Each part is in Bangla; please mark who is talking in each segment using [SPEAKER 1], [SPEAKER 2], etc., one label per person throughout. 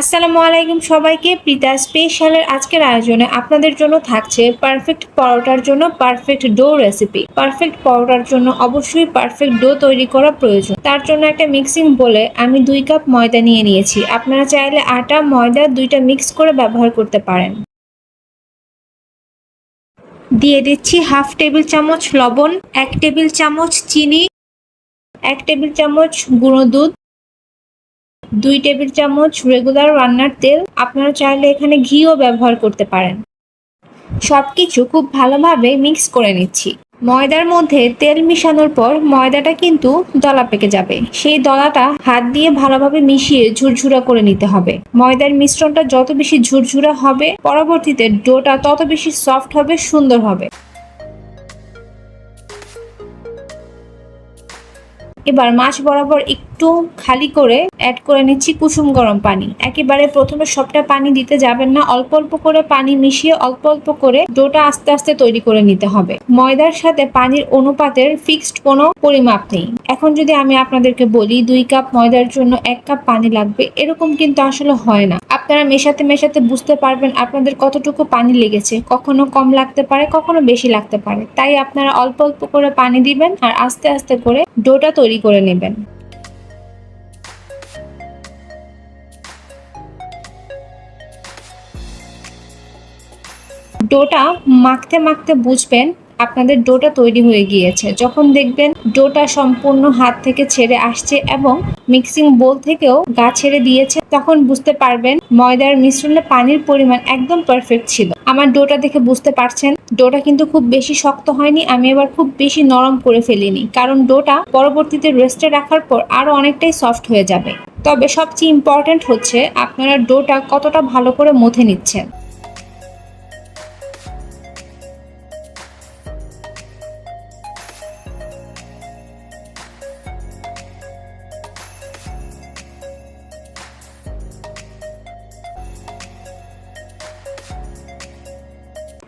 [SPEAKER 1] আসসালামু আলাইকুম সবাইকে। পৃতাজস্পেশালের আজকের আয়োজনে আপনাদের জন্য থাকছে পারফেক্ট পরোটার জন্য পারফেক্ট ডো রেসিপি। পারফেক্ট পরোটার জন্য অবশ্যই পারফেক্ট ডো তৈরি করা প্রয়োজন। তার জন্য একটা মিক্সিং বোলে আমি 2 কাপ ময়দা নিয়ে নিয়েছি। আপনারা চাইলে আটা ময়দা দুইটা মিক্স করে ব্যবহার করতে পারেন। দিয়ে দিচ্ছি হাফ টেবিল চামচ লবণ, 1 টেবিল চামচ চিনি, 1 টেবিল চামচ গুঁড়ো দুধ, 2 টেবিল চামচ রেগুলার রান্নার তেল। আপনারা চাইলে এখানে ঘিও ব্যবহার করতে পারেন। সবকিছু খুব ভালোভাবে মিক্স করে নিচ্ছি। ময়দার মধ্যে তেল মিশানোর পর ময়দাটা কিন্তু দলা পেকে যাবে। সেই দলাটা হাত দিয়ে ভালোভাবে মিশিয়ে ঝুরঝুরা করে নিতে হবে। ময়দার মিশ্রণটা যত বেশি ঝুরঝুরা হবে, পরবর্তীতে ডোটা তত বেশি সফট হবে, সুন্দর হবে। এবার মাছ বরাবর একটু খালি করে অ্যাড করে নিচ্ছি কুসুম গরম পানি। একেবারে প্রথমে সবটা পানি দিতে যাবেন না, অল্প অল্প করে পানি মিশিয়ে অল্প অল্প করে ডোটা আস্তে আস্তে তৈরি করে নিতে হবে। ময়দার সাথে পানির অনুপাতের ফিক্সড কোনো পরিমাপ নেই। এখন যদি আমি আপনাদেরকে বলি 2 কাপ ময়দার জন্য 1 কাপ পানি লাগবে, এরকম কিন্তু আসলে হয় না। আপনারা মেশাতে মেশাতে বুঝতে পারবেন আপনাদের কতটুকু পানি লেগেছে। কখনো কম লাগতে পারে, কখনো বেশি লাগতে পারে। তাই আপনারা অল্প অল্প করে পানি দিবেন আর আস্তে আস্তে করে ডোটা তৈরি করে নেবেন। ডোটা মাখতে মাখতে বুঝবেন আপনাদের ডোটা তৈরি হয়ে গিয়েছে। যখন দেখবেন ডোটা সম্পূর্ণ হাত থেকে ছেড়ে আসছে এবং মিক্সিং বোল থেকেও গা ছেড়ে দিয়েছে, তখন বুঝতে পারবেন ময়দার মিশ্রণে পানির পরিমাণ একদম পারফেক্ট ছিল। আমার ডোটা দেখে বুঝতে পারছেন ডোটা কিন্তু খুব বেশি শক্ত হয়নি, আমি এবার খুব বেশি নরম করে ফেলিনি, কারণ ডোটা পরবর্তীতে রেস্টে রাখার পর আরো অনেকটাই সফট হয়ে যাবে। তবে সবচেয়ে ইম্পর্টেন্ট হচ্ছে আপনারা ডোটা কতটা ভালো করে মথে নিচ্ছেন।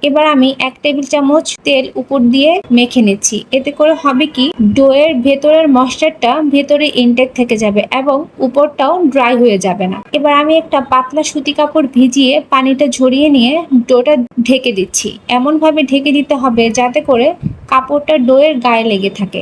[SPEAKER 1] এবার আমি 1 টেবিল চামচ তেল উপর দিয়ে মেখে নিচ্ছি। এতে করে হবে কি, ডোয়ের ভেতরের ময়েশ্চারটা ভেতরে ইনটেক থেকে যাবে এবং উপরটাও ড্রাই হয়ে যাবে না। এবার আমি একটা পাতলা সুতি কাপড় ভিজিয়ে পানিটা ঝরিয়ে নিয়ে ডোটা ঢেকে দিচ্ছি। এমন ভাবে ঢেকে দিতে হবে যাতে করে কাপড়টা ডোয়ের গায়ে লেগে থাকে।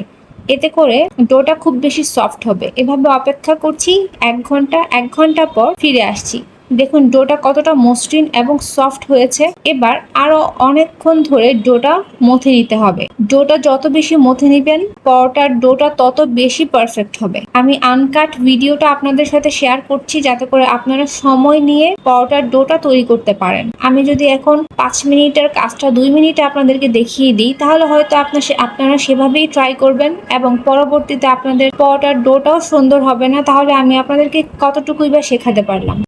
[SPEAKER 1] এতে করে ডোটা খুব বেশি সফট হবে। এভাবে অপেক্ষা করছি 1 ঘন্টা। 1 ঘন্টা পর ফিরে আসছি। দেখুন ডোটা কতটা মসৃণ এবং সফট হয়েছে। এবার আরো অনেকক্ষণ ধরে ডোটা মথে নিতে হবে। ডোটা যত বেশি মথে নিবেন পরোটার ডোটা তত বেশি পারফেক্ট হবে। আমি আনকাট ভিডিওটা আপনাদের সাথে শেয়ার করছি যাতে করে আপনারা সময় নিয়ে পরোটার ডোটা তৈরি করতে পারেন। আমি যদি এখন 5 মিনিটের কাজটা 2 মিনিটে আপনাদেরকে দেখিয়ে দিই, তাহলে হয়তো আপনারা সেভাবেই ট্রাই করবেন এবং পরবর্তীতে আপনাদের পরোটার ডোটাও সুন্দর হবে না। তাহলে আমি আপনাদেরকে কতটুকুই বা শেখাতে পারলাম।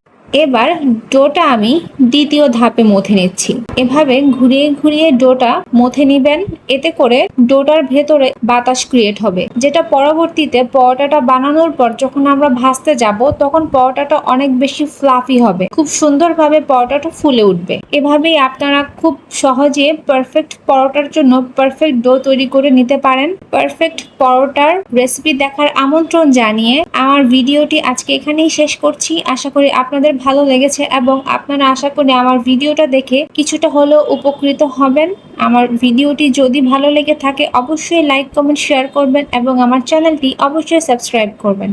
[SPEAKER 1] এবার ডোটা আমি দ্বিতীয় ধাপে মথে নিচ্ছি। এভাবে ঘুরিয়ে ঘুরিয়ে ডোটা মথে নিবেন। এতে করে ডোটার ভেতরে বাতাস ক্রিয়েট হবে, যেটা পরবর্তীতে পরোটাটা বানানোর পর যখন আমরা ভাজতে যাব তখন পরোটাটা অনেক বেশি ফ্লাফি হবে, খুব সুন্দরভাবে পরোটাটা ফুলে উঠবে। এভাবেই আপনারা খুব সহজে পারফেক্ট পরোটার জন্য পারফেক্ট ডো তৈরি করে নিতে পারেন। পারফেক্ট পরোটার রেসিপি দেখার আমন্ত্রণ জানিয়ে আমার ভিডিওটি আজকে এখানেই শেষ করছি। আশা করি আপনাদের ভালো লেগেছে এবং আপনারা আশা করি আমার ভিডিওটা দেখে কিছুটা হলেও উপকৃত হবেন। আমার ভিডিওটি যদি ভালো লেগে থাকে অবশ্যই লাইক কমেন্ট শেয়ার করবেন এবং আমার চ্যানেলটি অবশ্যই সাবস্ক্রাইব করবেন।